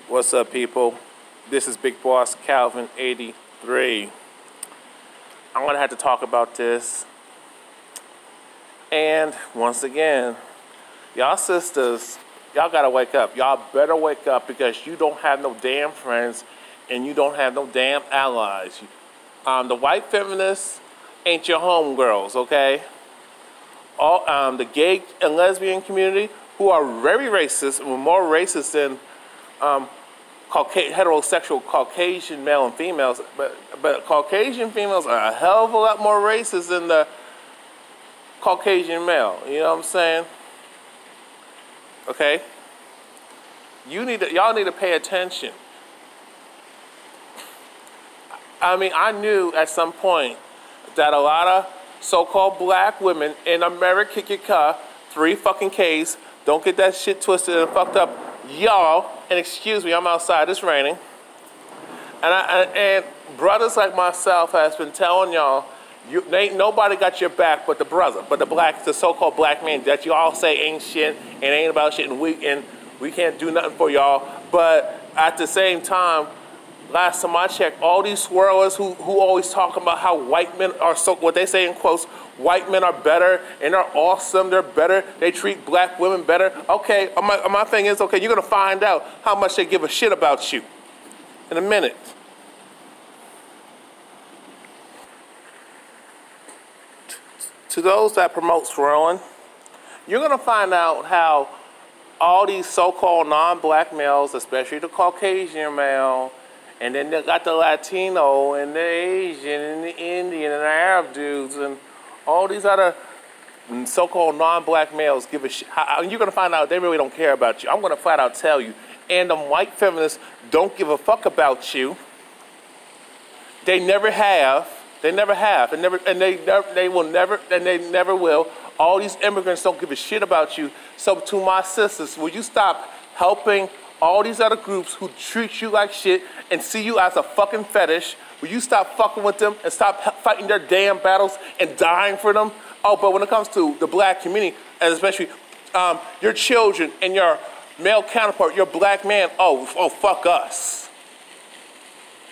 What's up, people? This is Big Boss Calvin 83. I'm gonna have to talk about this. And once again, y'all sisters, y'all gotta wake up. Y'all better wake up because you don't have no damn friends and you don't have no damn allies. The white feminists ain't your homegirls, okay? All the gay and lesbian community, who are very racist, more racist than heterosexual Caucasian male and females, but Caucasian females are a hell of a lot more racist than the Caucasian male. You know what I'm saying? Okay? Y'all need to pay attention. I mean, I knew at some point that a lot of so-called black women in America, 3 fucking Ks, don't get that shit twisted and fucked up. Y'all, and excuse me, I'm outside, it's raining. And brothers like myself has been telling y'all, ain't nobody got your back but the brother, but the so-called black man that y'all say ain't shit and ain't about shit and we can't do nothing for y'all. But at the same time, last time I checked, all these swirlers who always talk about how white men are what they say in quotes, white men are better and they're awesome, they're better, they treat black women better. Okay, my thing is, okay, you're gonna find out how much they give a shit about you in a minute. To those that promote swirling, you're gonna find out how all these so-called non-black males, especially the Caucasian male, and then they got the Latino and the Asian and the Indian and the Arab dudes and all these other so-called non-black males give a shit. You're gonna find out they really don't care about you. I'm gonna flat out tell you. And the white feminists don't give a fuck about you. They never have. They never have. And they will never. And they never will. All these immigrants don't give a shit about you. So to my sisters, will you stop helping all these other groups who treat you like shit and see you as a fucking fetish? Will you stop fucking with them and stop fighting their damn battles and dying for them? Oh, but when it comes to the black community, and especially your children and your male counterpart, your black man, oh, fuck us.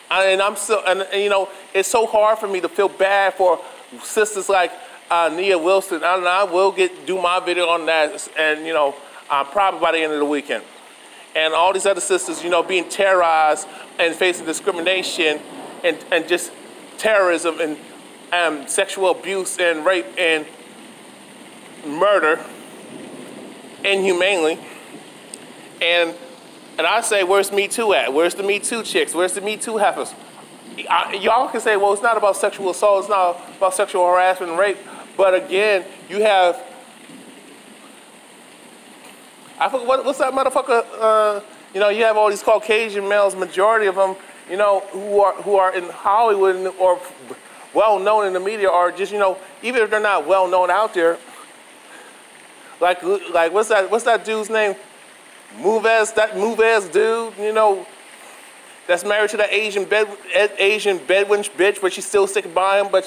And I'm still, and you know, it's so hard for me to feel bad for sisters like Nia Wilson. And I will do my video on that, and you know, probably by the end of the weekend. And all these other sisters, you know, being terrorized and facing discrimination and just terrorism and sexual abuse and rape and murder inhumanely. And I say, where's Me Too at? Where's the Me Too chicks? Where's the Me Too heifers? Y'all can say, well, it's not about sexual assault. It's not about sexual harassment and rape. But again, you have, I forget, what's that motherfucker? You know, you have all these Caucasian males, majority of them, you know, who are in Hollywood or well known in the media, or just, you know, even if they're not well known out there. Like what's that dude's name? That Moves dude, you know, that's married to that Asian bedwench bitch, but she's still sticking by him. But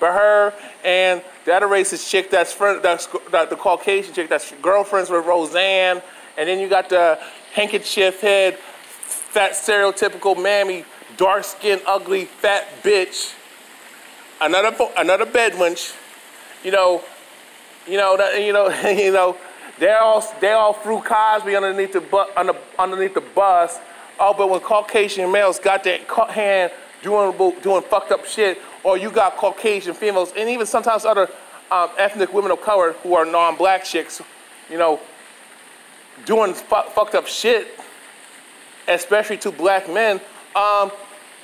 her and the other racist chick that's the Caucasian chick that's girlfriends with Roseanne, and then you got the handkerchief head, fat stereotypical mammy, dark skinned, ugly, fat bitch. Another bedwench, you know. They're all threw Cosby underneath the bus. Oh, but when Caucasian males got their hand doing fucked up shit, or you got Caucasian females, and even sometimes other ethnic women of color who are non-black chicks, you know, doing fucked up shit, especially to black men.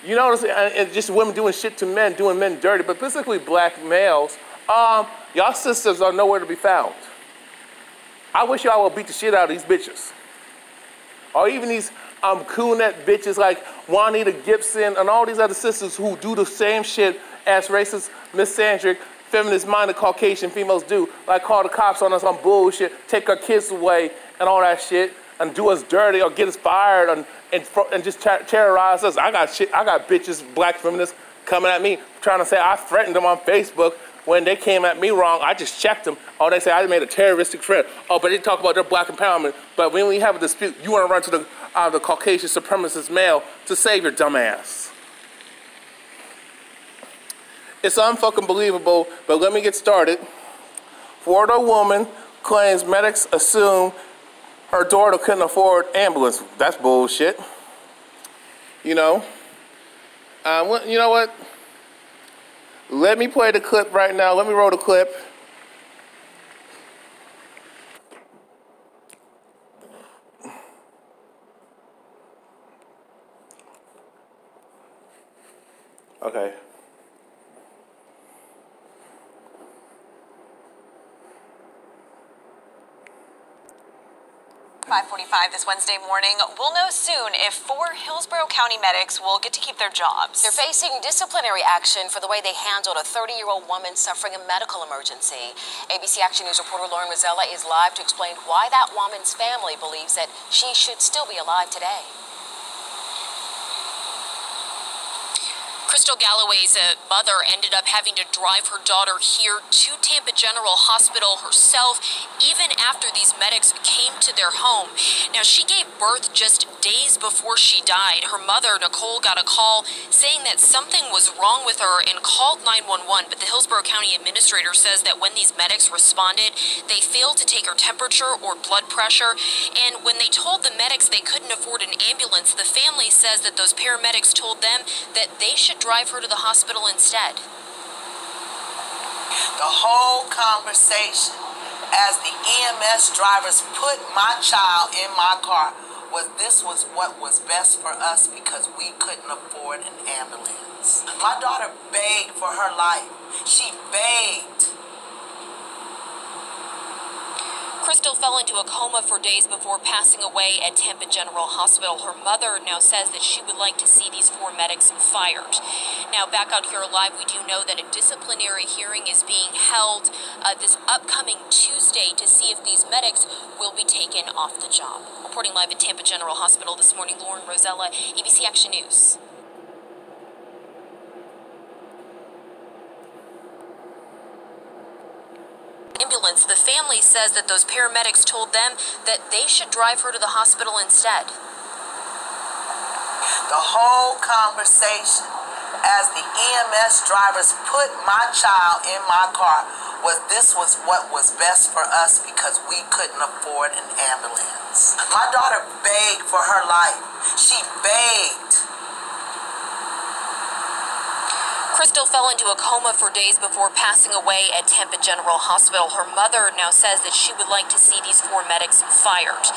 You notice, and just women doing shit to men, doing men dirty, but specifically black males. Y'all sisters are nowhere to be found. I wish y'all would beat the shit out of these bitches. Or even these coonette bitches like Juanita Gibson and all these other sisters who do the same shit as racist, misandric, feminist-minded Caucasian females do. Like call the cops on us on bullshit, take our kids away and all that shit, and do us dirty or get us fired and just terrorize us. I got bitches, black feminists, coming at me trying to say I threatened them on Facebook when they came at me wrong, I just checked them. Oh, they say I made a terroristic threat. Oh, but they talk about their black empowerment. But when we have a dispute, you want to run to the Caucasian supremacist male to save your dumb ass. It's unfucking believable, but let me get started. Florida woman claims medics assume her daughter couldn't afford ambulance. That's bullshit. You know? You know what? Let me play the clip right now. Let me roll the clip. Okay. 5:45 this Wednesday morning. We'll know soon if 4 Hillsborough County medics will get to keep their jobs. They're facing disciplinary action for the way they handled a 30-year-old woman suffering a medical emergency. ABC Action News reporter Lauren Rosella is live to explain why that woman's family believes that she should still be alive today. Crystal Galloway's mother ended up having to drive her daughter here to Tampa General Hospital herself, even after these medics came to their home. Now, she gave birth just days before she died. Her mother, Nicole, got a call saying that something was wrong with her and called 911, but the Hillsborough County administrator says that when these medics responded, they failed to take her temperature or blood pressure, and when they told the medics they couldn't afford an ambulance, the family says that those paramedics told them that they should drive her to the hospital instead. The whole conversation as the EMS drivers put my child in my car was this was what was best for us because we couldn't afford an ambulance. My daughter begged for her life. She begged. Crystal fell into a coma for days before passing away at Tampa General Hospital. Her mother now says that she would like to see these 4 medics fired. Now, back out here live, we do know that a disciplinary hearing is being held this upcoming Tuesday to see if these medics will be taken off the job. Reporting live at Tampa General Hospital this morning, Lauren Rosella, ABC Action News. Ambulance. The family says that those paramedics told them that they should drive her to the hospital instead. The whole conversation as the EMS drivers put my child in my car was this was what was best for us because we couldn't afford an ambulance. My daughter begged for her life. She begged. Crystal fell into a coma for days before passing away at Tampa General Hospital. Her mother now says that she would like to see these 4 medics fired.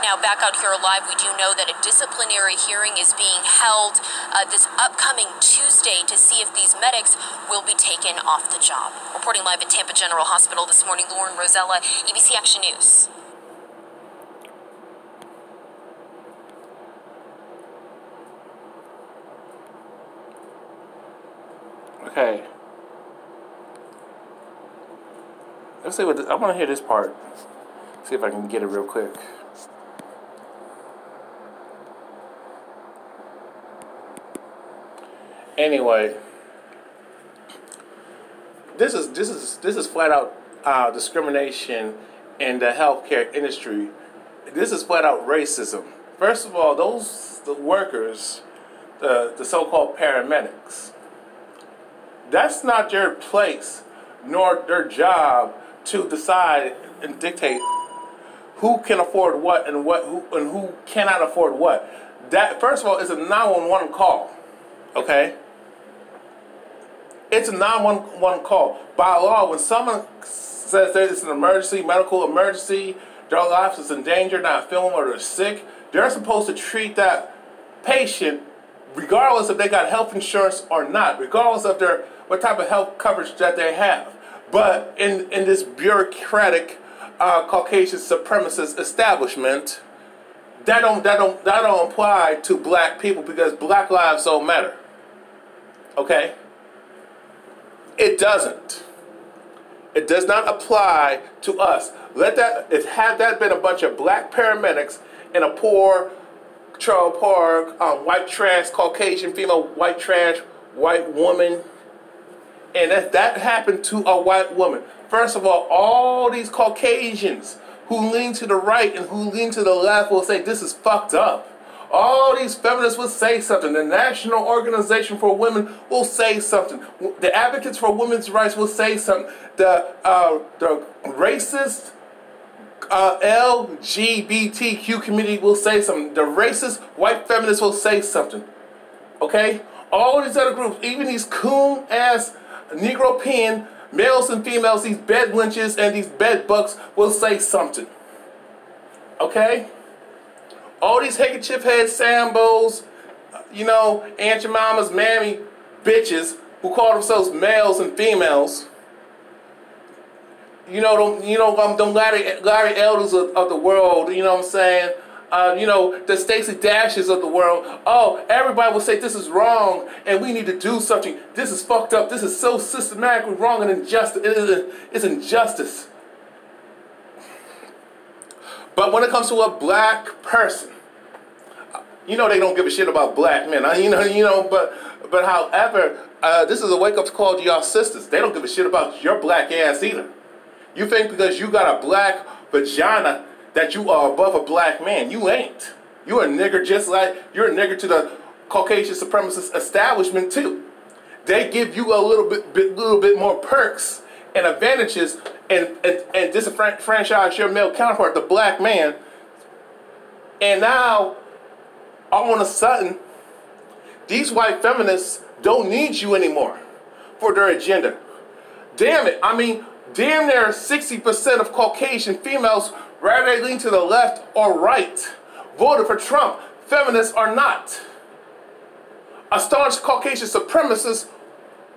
Now, back out here live, we do know that a disciplinary hearing is being held this upcoming Tuesday to see if these medics will be taken off the job. Reporting live at Tampa General Hospital this morning, Lauren Rosella, ABC Action News. Okay. Let's see what I want to hear this part. See if I can get it real quick. Anyway, this is flat out discrimination in the healthcare industry. This is flat out racism. First of all, the workers, the so-called paramedics. That's not their place, nor their job to decide and dictate who can afford what and who cannot afford what. That, first of all, is a 911 call. Okay? It's a 911 call. By law, when someone says that it's an emergency, medical emergency, their life is in danger, not feeling or they're sick, they're supposed to treat that patient regardless if they got health insurance or not, regardless of what type of health coverage that they have. But in this bureaucratic Caucasian supremacist establishment, that don't apply to black people because black lives don't matter. Okay? It doesn't. It does not apply to us. Had that been a bunch of black paramedics in a poor trailer park, white trash, Caucasian female, white trash, white woman, And if that happened to a white woman, first of all these Caucasians who lean to the right and who lean to the left will say this is fucked up. All these feminists will say something. The National Organization for Women will say something. The advocates for women's rights will say something. The racist LGBTQ community will say something. The racist white feminists will say something. Okay? All these other groups, even these coon-ass Negro-pean males and females, these bed lynches and these bed bugs will say something. Okay? All these handkerchief head Sambos, you know, Aunt Your Mama's mammy bitches who call themselves males and females. You know, them Larry Elders of the world, you know what I'm saying? You know, the Stacey Dashes of the world. Oh, everybody will say this is wrong and we need to do something. This is fucked up. This is so systematically wrong and injustice. It's injustice. But when it comes to a black person, you know they don't give a shit about black men. But however, this is a wake-up call to y'all sisters. They don't give a shit about your black ass either. You think because you got a black vagina that you are above a black man. You ain't. You're a nigger just like you're a nigger to the Caucasian supremacist establishment too. They give you a little bit more perks and advantages and disenfranchise your male counterpart, the black man. And now, all of a sudden, these white feminists don't need you anymore for their agenda. Damn it. I mean, damn near 60% of Caucasian females, whether they lean to the left or right, voted for Trump. Feminists are not. A staunch Caucasian supremacist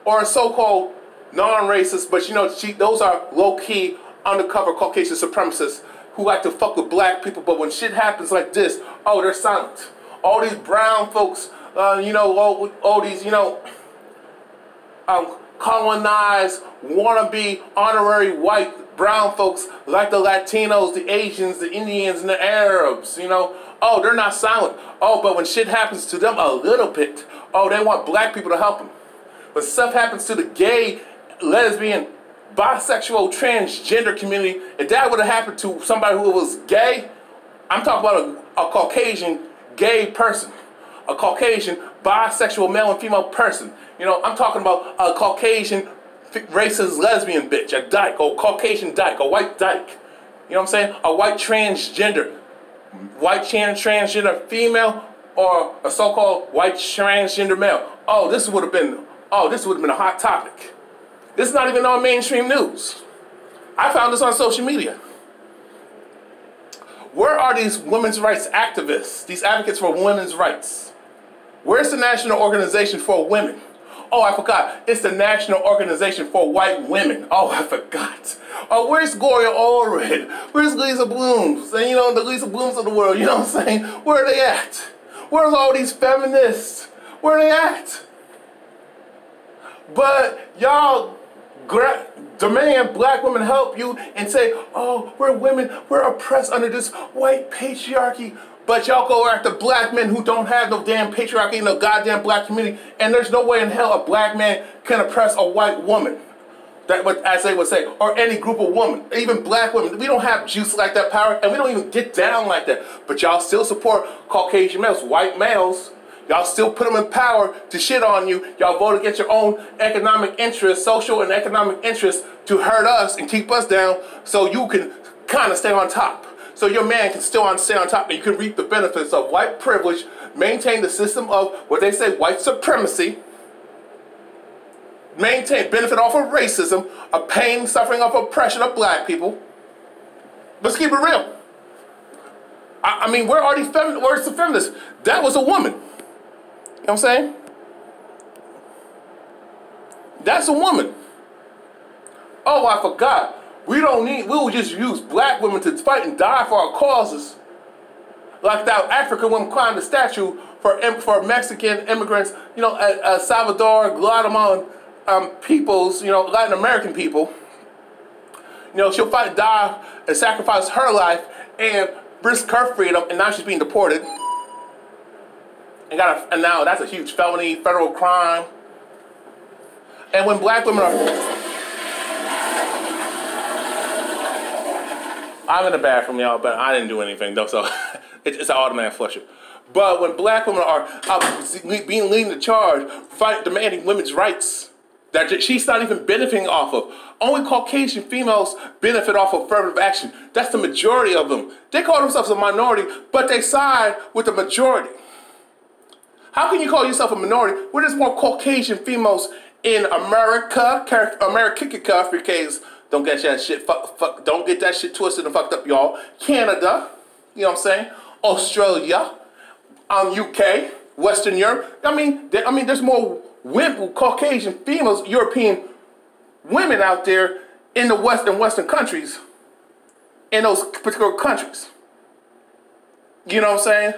or a so-called non-racist, but you know, those are low-key, undercover Caucasian supremacists who like to fuck with black people, but when shit happens like this, oh, they're silent. All these brown folks, all these, colonized, wannabe, honorary white brown folks like the Latinos, the Asians, the Indians, and the Arabs, oh, they're not silent. Oh, but when shit happens to them a little bit, oh, they want black people to help them. When stuff happens to the gay, lesbian, bisexual, transgender community, if that would have happened to somebody who was gay, I'm talking about a Caucasian gay person, a Caucasian bisexual male and female person. I'm talking about a Caucasian racist lesbian bitch, a dyke, or Caucasian dyke, a white dyke. You know what I'm saying? A white transgender female, or a so-called white transgender male. Oh, this would have been a hot topic. This is not even on mainstream news. I found this on social media. Where are these women's rights activists, these advocates for women's rights? Where's the National Organization for Women? Oh, I forgot. It's the National Organization for White Women. Oh, I forgot. Oh, where's Gloria Allred? Where's Lisa Blooms? And the Lisa Blooms of the world, you know what I'm saying? Where are they at? Where's all these feminists? Where are they at? But y'all demand black women help you and say, oh, we're women, we're oppressed under this white patriarchy. But y'all go after black men who don't have no damn patriarchy in the goddamn black community, and there's no way in hell a black man can oppress a white woman. As they would say, or any group of women, even black women. We don't have juice like that power, and we don't even get down like that. But y'all still support Caucasian males, white males. Y'all still put them in power to shit on you. Y'all vote against your own economic interests, social and economic interests, to hurt us and keep us down so you can kind of stay on top. So your man can still stay on top and you can reap the benefits of white privilege, maintain the system of what they say white supremacy, benefit off of racism, of pain, suffering, of oppression of black people. Let's keep it real. I mean, where are these where's the feminists? That was a woman. You know what I'm saying? That's a woman. Oh, I forgot. We will just use black women to fight and die for our causes. Like that African woman climbed the statue for Mexican immigrants, Salvador, Guatemalan peoples, Latin American people. She'll fight and die and sacrifice her life and risk her freedom, and now she's being deported. And now that's a huge felony, federal crime. And when black women are... I'm in the bathroom, y'all, but I didn't do anything, though, so it's an automatic flusher. But when black women are leading the charge, demanding women's rights that she's not even benefiting off of. Only Caucasian females benefit off of affirmative action. That's the majority of them. They call themselves a minority, but they side with the majority. How can you call yourself a minority when there's more Caucasian females in America, don't get that shit don't get that shit twisted and fucked up, y'all. Canada, you know what I'm saying? Australia, UK, Western Europe. I mean, there's more women, Caucasian females, European women out there in the Western countries, in those particular countries. You know what I'm saying?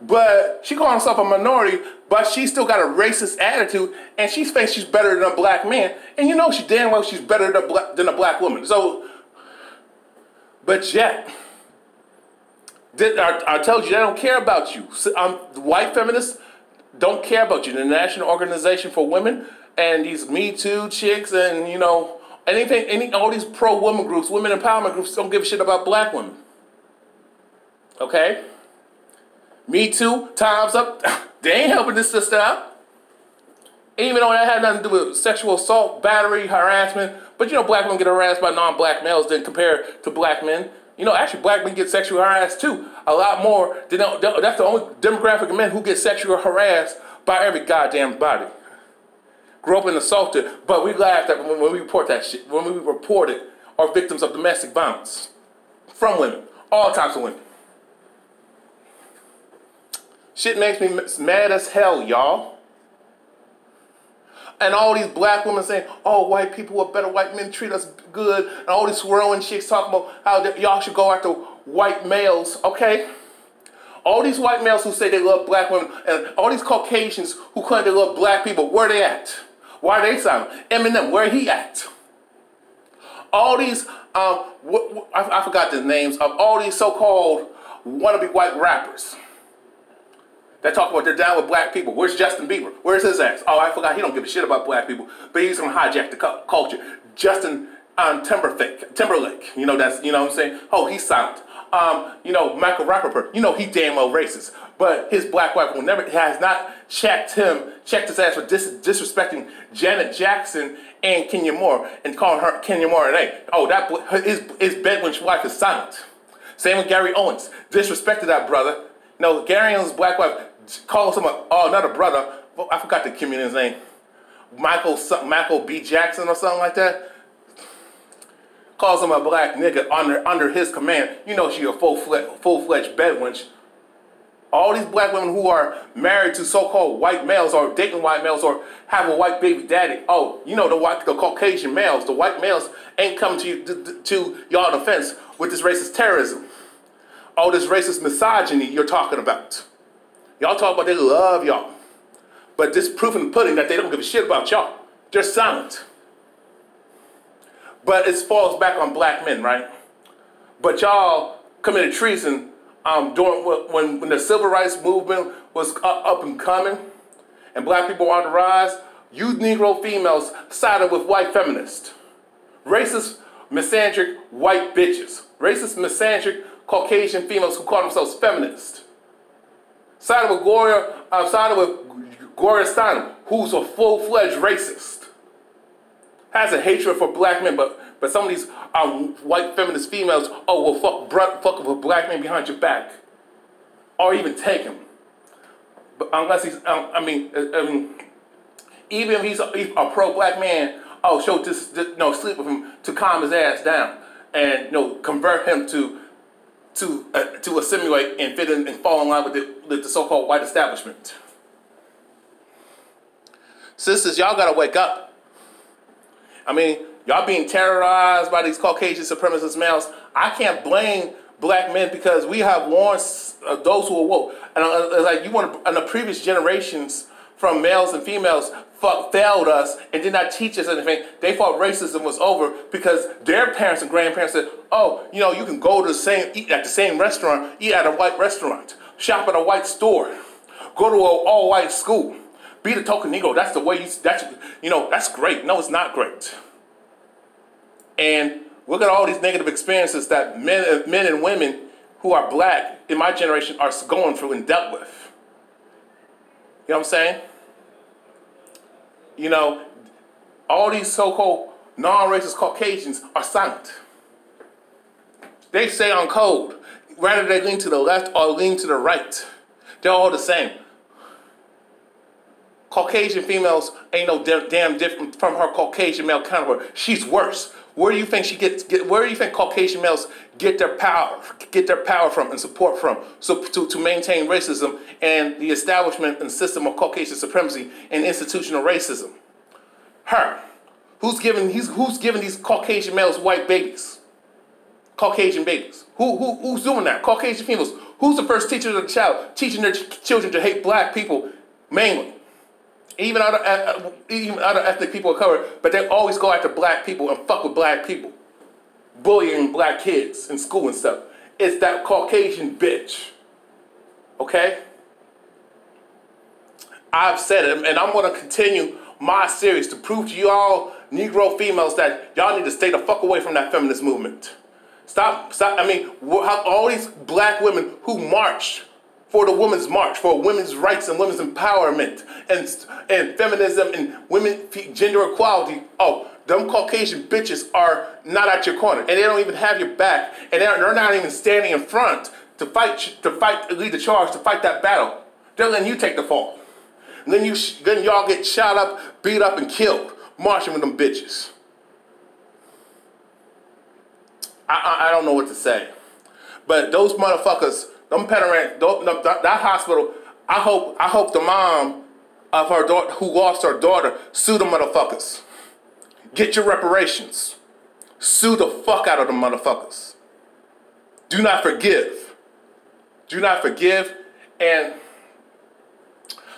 But she calls herself a minority, but she still got a racist attitude, and she thinks she's better than a black man. And you know she damn well she's better than a black woman. So, but yet, I told you they don't care about you. White feminists don't care about you. The National Organization for Women and these Me Too chicks and, you know, all these pro-woman groups, women empowerment groups don't give a shit about black women. Okay? Me Too, Time's Up, they ain't helping this sister out. Even though that had nothing to do with sexual assault, battery, harassment, but you know black women get harassed by non-black males than compared to black men. You know, actually black men get sexually harassed too. A lot more. That's the only demographic of men who get sexually harassed by every goddamn body. Grew up and assaulted, but we laughed at when we report that shit, when we report it, are victims of domestic violence from women, all types of women. Shit makes me mad as hell, y'all. And all these black women saying, oh, white people are better, white men treat us good, and all these swirling chicks talking about how y'all should go after white males, okay? All these white males who say they love black women, and all these Caucasians who claim they love black people, where they at? Why are they silent? Eminem, where he at? All these, I forgot the names of all these so-called wannabe white rappers. They talk about they're down with black people. Where's Justin Bieber? Where's his ass? Oh, I forgot. He don't give a shit about black people, but he's gonna hijack the culture. Justin Timberlake. You know what I'm saying? Oh, he's silent. You know, Michael Rappaport. You know he damn well racist, but his black wife has not checked his ass for disrespecting Janet Jackson and Kenya Moore and calling her Kenya Moore an A. Oh, his Bedouin wife is silent. Same with Gary Owens. Disrespected that brother. No, Gary Owens' black wife calls him another brother. Well, I forgot the comedian's name. Michael B. Jackson or something like that. Calls him a black nigga under his command. You know she a full-fledged Bedouin. All these black women who are married to so-called white males or dating white males or have a white baby daddy. Oh, you know the Caucasian males, the white males ain't coming to y'all defense with this racist terrorism. All this racist misogyny you're talking about. Y'all talk about they love y'all. But this proof in the pudding that they don't give a shit about y'all. They're silent. But it falls back on black men, right? But y'all committed treason during when the civil rights movement was up and coming and black people were on the rise. You Negro females sided with white feminists. Racist, misandric white bitches. Racist, misandric Caucasian females who call themselves feminists. Sided with Gloria Steinem, who's a full-fledged racist. Has a hatred for black men, but some of these white feminist females, oh, well, fuck with black men behind your back. Or even take him. But unless he's, even if he's a pro-black man, oh, sleep with him to calm his ass down and convert him to assimilate and fit in and fall in line with the so-called white establishment. Sisters, y'all gotta wake up. I mean, y'all being terrorized by these Caucasian supremacist males. I can't blame black men because we have warned those who are woke. And like in the previous generations from males and females failed us and did not teach us anything. They thought racism was over because their parents and grandparents said, oh, you can go to eat at the same restaurant, eat at a white restaurant, shop at a white store, go to an all-white school, be the token Negro. That's the way that's great. No, it's not great. And look at all these negative experiences that men and women who are black in my generation are going through and dealt with. You know what I'm saying? You know, all these so-called non-racist Caucasians are silent. They say on code, whether they lean to the left or lean to the right. They're all the same. Caucasian females ain't no damn different from her Caucasian male counterpart. She's worse. Where do you think where do you think Caucasian males get their power from and support from? So to maintain racism and the establishment and system of Caucasian supremacy and institutional racism. Her. Who's giving these Caucasian males white babies? Caucasian babies. Who's doing that? Caucasian females. Who's the first teacher of the child teaching their children to hate black people mainly? Even other ethnic people of color, but they always go after black people and fuck with black people. Bullying black kids in school and stuff. It's that Caucasian bitch. Okay? I've said it, and I'm going to continue my series to prove to you all Negro females that y'all need to stay the fuck away from that feminist movement. Stop, I mean, all these black women who marched for the Women's March, for women's rights and women's empowerment and feminism and women gender equality. Oh, them Caucasian bitches are not at your corner, and they don't even have your back, and they're not even standing in front to lead the charge, to fight that battle. They're letting you take the fall. And then y'all get shot up, beat up, and killed marching with them bitches. I don't know what to say, but those motherfuckers. Them that hospital, I hope the mom of her daughter who lost her daughter sue the motherfuckers. Get your reparations. Sue the fuck out of the motherfuckers. Do not forgive. Do not forgive. And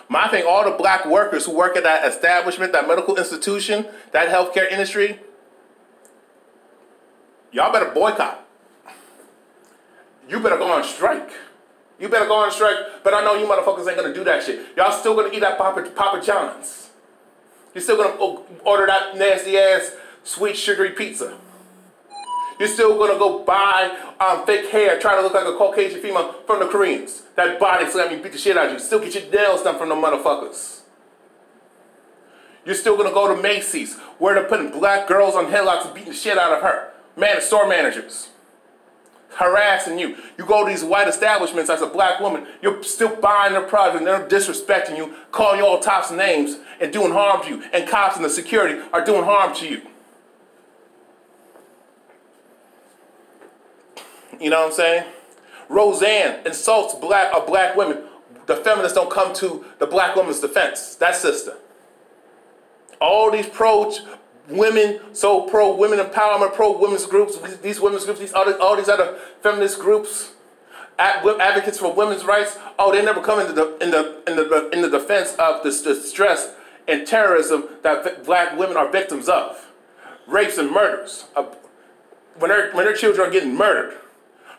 my thing, all the black workers who work at that establishment, that medical institution, that healthcare industry, y'all better boycott. You better go on strike. You better go on strike, but I know you motherfuckers ain't gonna do that shit. Y'all still gonna eat that Papa John's. You're still gonna order that nasty ass sweet sugary pizza. You're still gonna go buy fake hair, try to look like a Caucasian female from the Koreans. That body slamming, beat the shit out of you. Still get your nails done from the motherfuckers. You're still gonna go to Macy's, where they're putting black girls on headlocks and beating the shit out of her. Store managers. Harassing you. You go to these white establishments as a black woman, you're still buying their product and they're disrespecting you, calling you all types of names and doing harm to you. And cops and the security are doing harm to you. You know what I'm saying? Roseanne insults black women. The feminists don't come to the black woman's defense. That sister. All these women, so pro-women empowerment, pro-women's groups, these women's groups, all these other feminist groups, advocates for women's rights, oh, they never come into the defense of the stress and terrorism that black women are victims of. Rapes and murders. When their children are getting murdered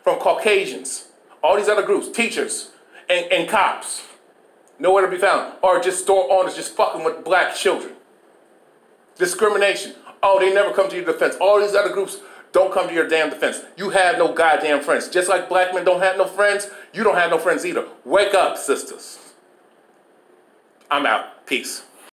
from Caucasians, all these other groups, teachers and cops, nowhere to be found. Or just store owners just fucking with black children. Discrimination. Oh, they never come to your defense. All these other groups don't come to your damn defense. You have no goddamn friends. Just like black men don't have no friends, you don't have no friends either. Wake up, sisters. I'm out. Peace.